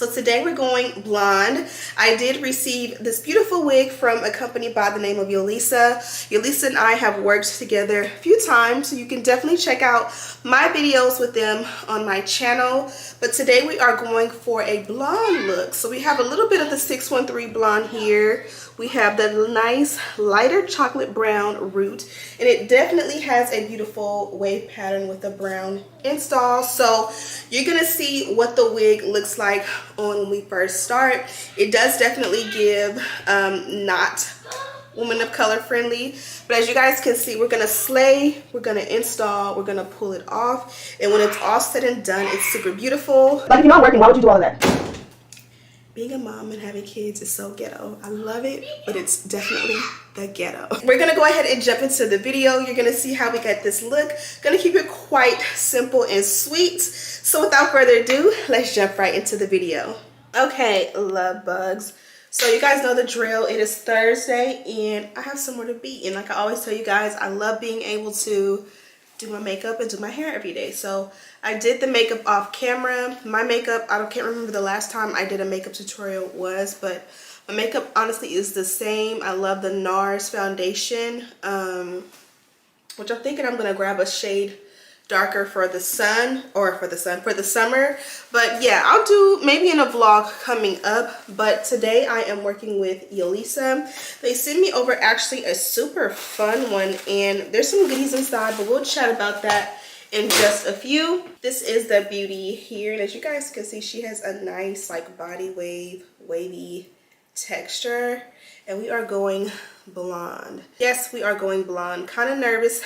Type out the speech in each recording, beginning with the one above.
So today we're going blonde. I did receive this beautiful wig from a company by the name of Yolissa. Yolissa and I have worked together a few times, so you can definitely check out my videos with them on my channel. But today we are going for a blonde look. So we have a little bit of the 613 blonde here. We have the nice lighter chocolate brown root, and it definitely has a beautiful wave pattern with the brown install. So you're gonna see what the wig looks like on when we first start. It does definitely give not woman of color friendly, but as you guys can see, we're gonna slay, we're gonna install, we're gonna pull it off, and when it's all said and done, it's super beautiful. Like, if you're not working, why would you do all of that? Being a mom and having kids is so ghetto. I love it, but it's definitely the ghetto. We're gonna go ahead and jump into the video. You're gonna see how we got this look. Gonna keep it quite simple and sweet. So without further ado, let's jump right into the video. Okay, love bugs. So you guys know the drill. It is Thursday and I have somewhere to be. And like I always tell you guys, I love being able to do my makeup and do my hair every day. So I did the makeup off camera. My makeup, I can't remember the last time I did a makeup tutorial was, but my makeup honestly is the same. I love the NARS foundation, which I'm thinking I'm gonna grab a shade darker for the sun, or for the summer. But yeah, I'll do maybe in a vlog coming up. But today I am working with Yolissa. They sent me over actually a super fun one, and there's some goodies inside, but we'll chat about that in just a few. This is the beauty here, and as you guys can see, she has a nice like body wavy texture, and we are going blonde. Yes, we are going blonde. Kind of nervous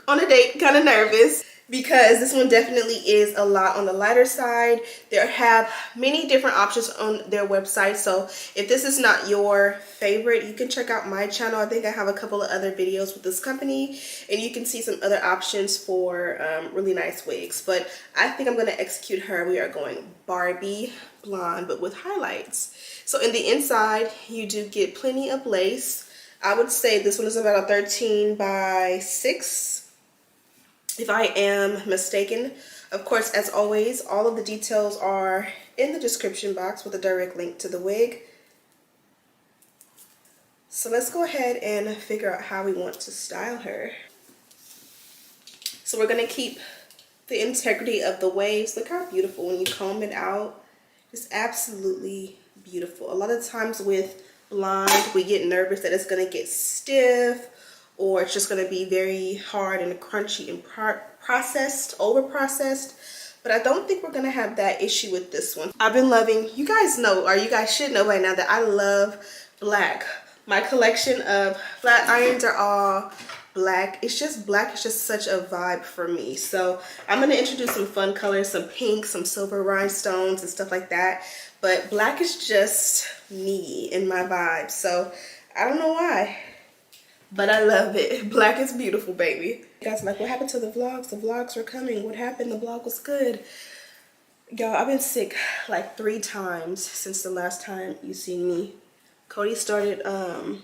on a date, kind of nervous, because this one definitely is a lot on the lighter side. They have many different options on their website, so if this is not your favorite, you can check out my channel. I think I have a couple of other videos with this company, and you can see some other options for really nice wigs. But I think I'm going to execute her. We are going Barbie blonde, but with highlights. So in the inside, you do get plenty of lace. I would say this one is about a 13 by 6, if I am mistaken. Of course, as always, all of the details are in the description box with a direct link to the wig. So let's go ahead and figure out how we want to style her. So we're going to keep the integrity of the waves. Look how beautiful when you comb it out. It's absolutely beautiful. A lot of times with blonde, we get nervous that it's going to get stiff, or it's just going to be very hard and crunchy and over processed. But I don't think we're going to have that issue with this one. I've been loving, you guys know, or you guys should know by now, that I love black. My collection of flat irons are all black. It's just black. It's just such a vibe for me. So I'm going to introduce some fun colors, some pink, some silver rhinestones and stuff like that. But black is just me and my vibe. So I don't know why, but I love it. Black is beautiful, baby. You guys are like, what happened to the vlogs? The vlogs were coming. What happened? The vlog was good. Y'all, I've been sick like 3 times since the last time you seen me. Cody started her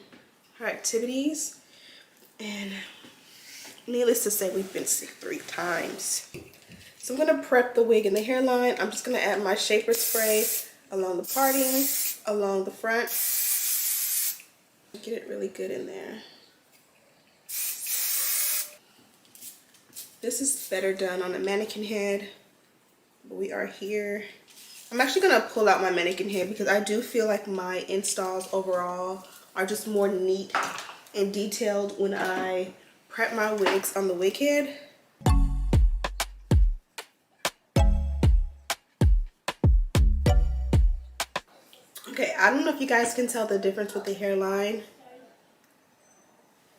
activities, and needless to say, we've been sick 3 times. So I'm gonna prep the wig and the hairline. I'm just gonna add my shaper spray along the parting, along the front. Get it really good in there. This is better done on a mannequin head, but we are here. I'm actually gonna pull out my mannequin head because I do feel like my installs overall are just more neat and detailed when I prep my wigs on the wig head. Okay, I don't know if you guys can tell the difference with the hairline.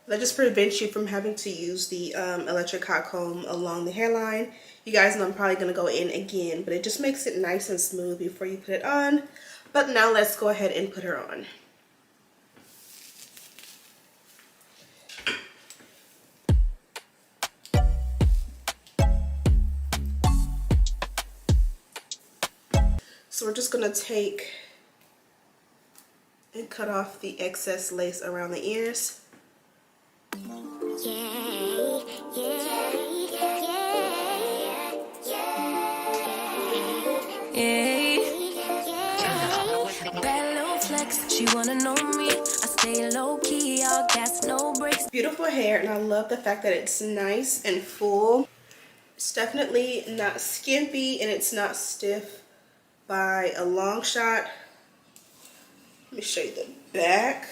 That just prevents you from having to use the electric hot comb along the hairline. You guys know I'm probably going to go in again, but it just makes it nice and smooth before you put it on. But now let's go ahead and put her on. So we're just going to take and cut off the excess lace around the ears. flex. She wanna know me. I stay low key, all gas, no brakes. Beautiful hair, and I love the fact that it's nice and full. It's definitely not skimpy, and it's not stiff by a long shot. Let me show you the back.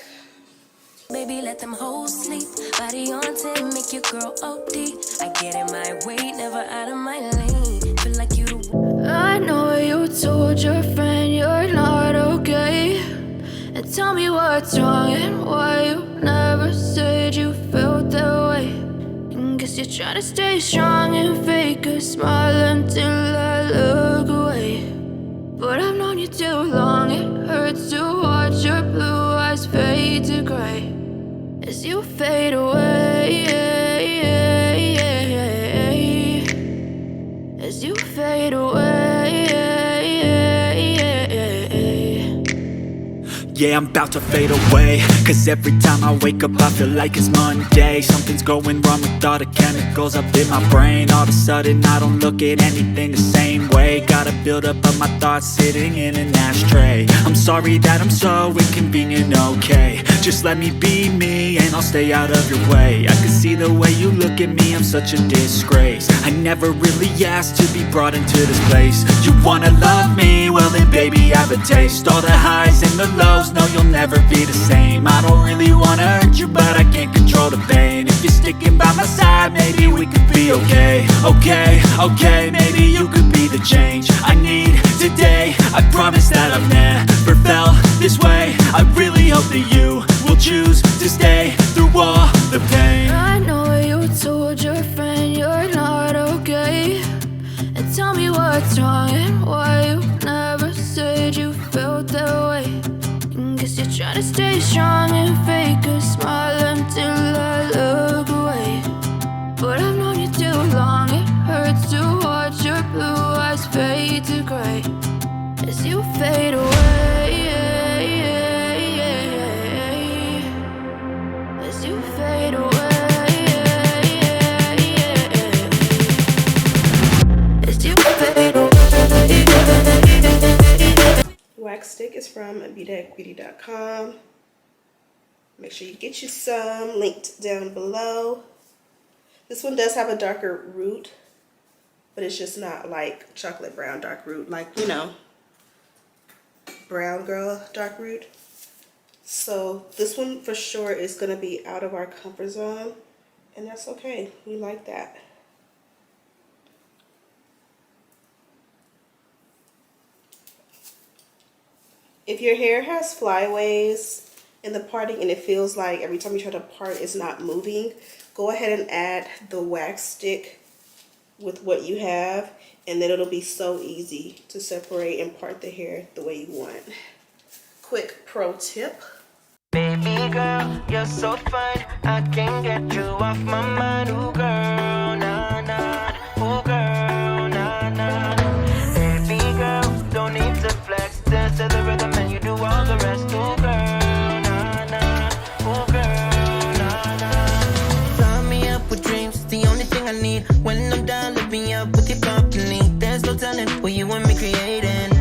Baby, let them hoes sleep. Body on 10, make your girl OD. I get in my way, never out of my lane. Feel like you the I know you told your friend you're not okay. And tell me what's wrong and why you never said you felt that way. And guess you're trying to stay strong and fake a smile until I look away. But I've known you too long, it hurts to watch your blue eyes fade to gray as you fade away, as you fade away. Yeah, I'm about to fade away, cause every time I wake up I feel like it's Monday. Something's going wrong with all the chemicals up in my brain. All of a sudden I don't look at anything the same way. Gotta build up of my thoughts sitting in an ashtray. I'm sorry that I'm so inconvenient, okay. Just let me be me and I'll stay out of your way. I can see the way you look at me, I'm such a disgrace. I never really asked to be brought into this place. You wanna love me? Well then baby I have a taste. All the highs and the lows, no you'll never be the same. I don't really wanna hurt you but I can't control the pain. If you're sticking by my side maybe we could be okay. Okay, maybe you could be the change I need today. I promise that I've never felt this way. I really hope that you will choose to stay through all the pain. I know you told your friend you're not okay. And tell me what's wrong and why you never said you felt that way. And guess you're trying to stay strong and fake a smile until I look away. But I've known you too long, it hurts to watch your blue eyes fade to gray as you fade away, as you fade away, as you fade away. Wax stick is from bedeckbeauty.com. Make sure you get you some, linked down below. This one does have a darker root, but it's just not like chocolate brown dark root, like, you know, brown girl dark root. So this one for sure is going to be out of our comfort zone, and that's okay. We like that. If your hair has flyaways in the parting and it feels like every time you try to part it's not moving, go ahead and add the wax stick with what you have, and then it'll be so easy to separate and part the hair the way you want. Quick pro tip. Baby girl, you're so fine. I can't get you off my mind. Ooh girl, nah nah. Ooh girl, nah nah. Baby girl, don't need to flex. Dance to the rhythm and you do all the rest. Ooh girl, nah nah. Ooh girl, nah nah. Sign me up with dreams, it's the only thing I need. When I'm down, lift me up with your company. There's no telling what you and me creating.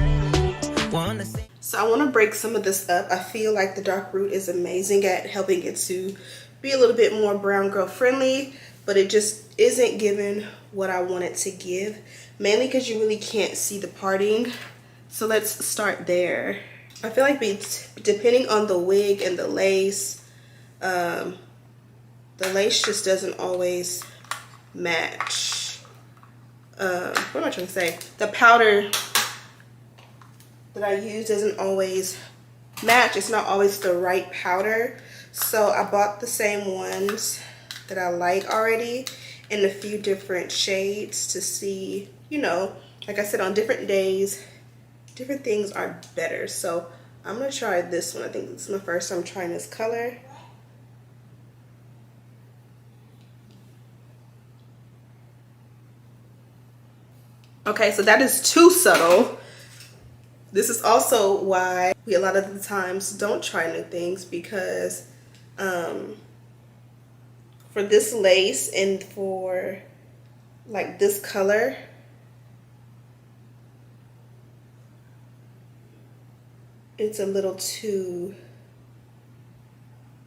Wanna see. So I want to break some of this up. I feel like the dark root is amazing at helping it to be a little bit more brown girl friendly, but it just isn't giving what I want it to give, mainly because you really can't see the parting. So let's start there. I feel like depending on the wig and the lace just doesn't always match. What am I trying to say? The powder that I use doesn't always match. It's not always the right powder. So I bought the same ones that I like already in a few different shades to see, you know, like I said, on different days, different things are better. So I'm gonna try this one. I think this is my first time trying this color. Okay, so that is too subtle. This is also why we a lot of the times don't try new things, because for this lace and for like this color, it's a little too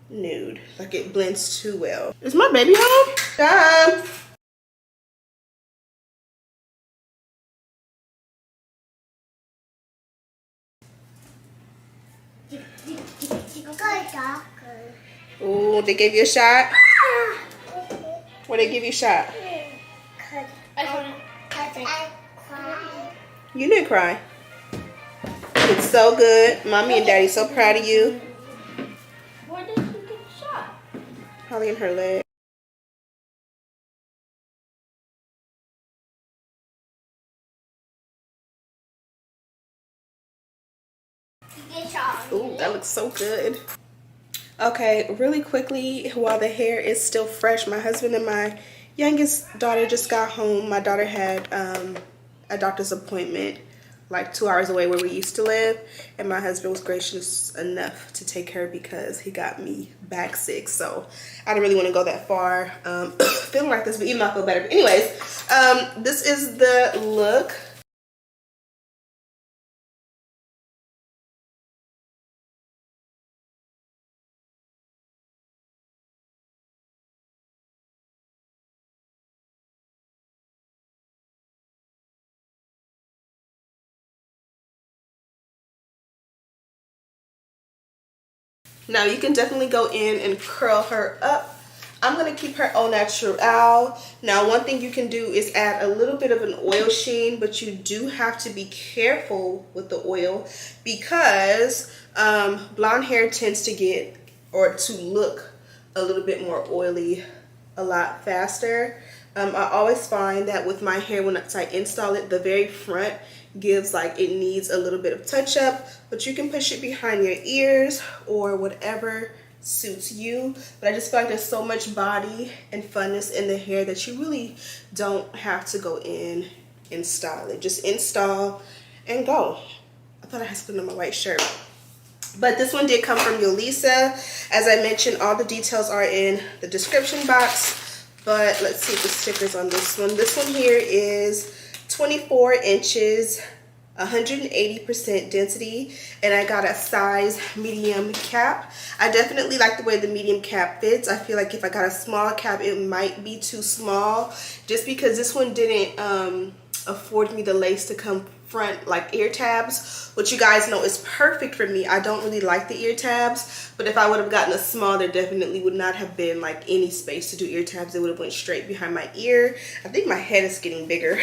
nude. Like it blends too well. Is my baby home? Time. Oh, they gave you a shot? What they give you a shot? You didn't cry. It's so good. Mommy and Daddy so proud of you. Where did you get shot? Holly in her leg. Ooh, that looks so good. Okay, really quickly, while the hair is still fresh, my husband and my youngest daughter just got home. My daughter had a doctor's appointment like 2 hours away where we used to live, and my husband was gracious enough to take her because he got me back sick. So I didn't really want to go that far feeling like this, but even though I feel better. But anyways, this is the look. Now you can definitely go in and curl her up. I'm going to keep her au naturel. Now one thing you can do is add a little bit of an oil sheen, but you do have to be careful with the oil because blonde hair tends to get or to look a little bit more oily a lot faster. I always find that with my hair, once I install it, the very front gives like it needs a little bit of touch up, but you can push it behind your ears or whatever suits you. But I just feel like there's so much body and funness in the hair that you really don't have to go in and style it. Just install and go. I thought I had something on my white shirt. But this one did come from Yolissa. As I mentioned, all the details are in the description box. But let's see the stickers on this one. This one here is 24 inches, 180% density, and I got a size medium cap. I definitely like the way the medium cap fits. I feel like if I got a small cap, it might be too small, just because this one didn't afford me the lace to come front like ear tabs, which you guys know is perfect for me. I don't really like the ear tabs, but if I would have gotten a small, there definitely would not have been like any space to do ear tabs. It would have went straight behind my ear. I think my head is getting bigger,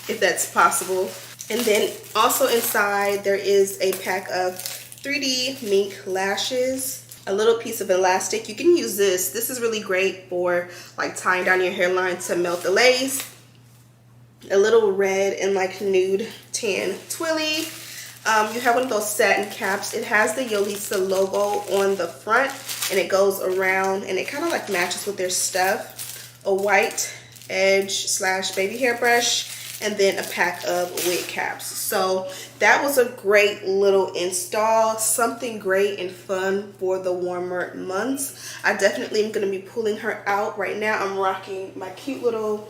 if that's possible. And then also inside there is a pack of 3D mink lashes, a little piece of elastic. You can use this. This is really great for like tying down your hairline to melt the lace. A little red and like nude tan twilly. You have one of those satin caps. It has the Yolissa logo on the front and it goes around and it kind of like matches with their stuff. A white edge / baby hairbrush, and then a pack of wig caps. So that was a great little install, something great and fun for the warmer months. I definitely am going to be pulling her out. Right now I'm rocking my cute little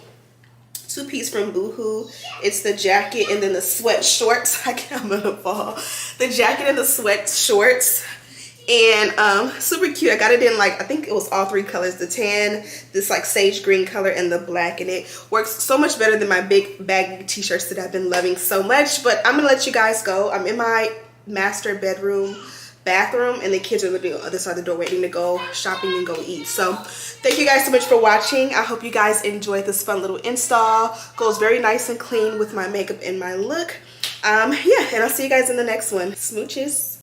two-piece from Boohoo. It's the jacket and then the sweat shorts. I'm gonna fall. The jacket and the sweat shorts, and super cute. I got it in like, I think it was all 3 colors, the tan, this like sage green color, and the black, and it works so much better than my big baggy t-shirts that I've been loving so much. But I'm gonna let you guys go. I'm in my master bathroom, and the kids are literally on the other side of the door waiting to go shopping and go eat. So thank you guys so much for watching. I hope you guys enjoyed this fun little install. Goes very nice and clean with my makeup and my look. Yeah, and I'll see you guys in the next one. Smooches.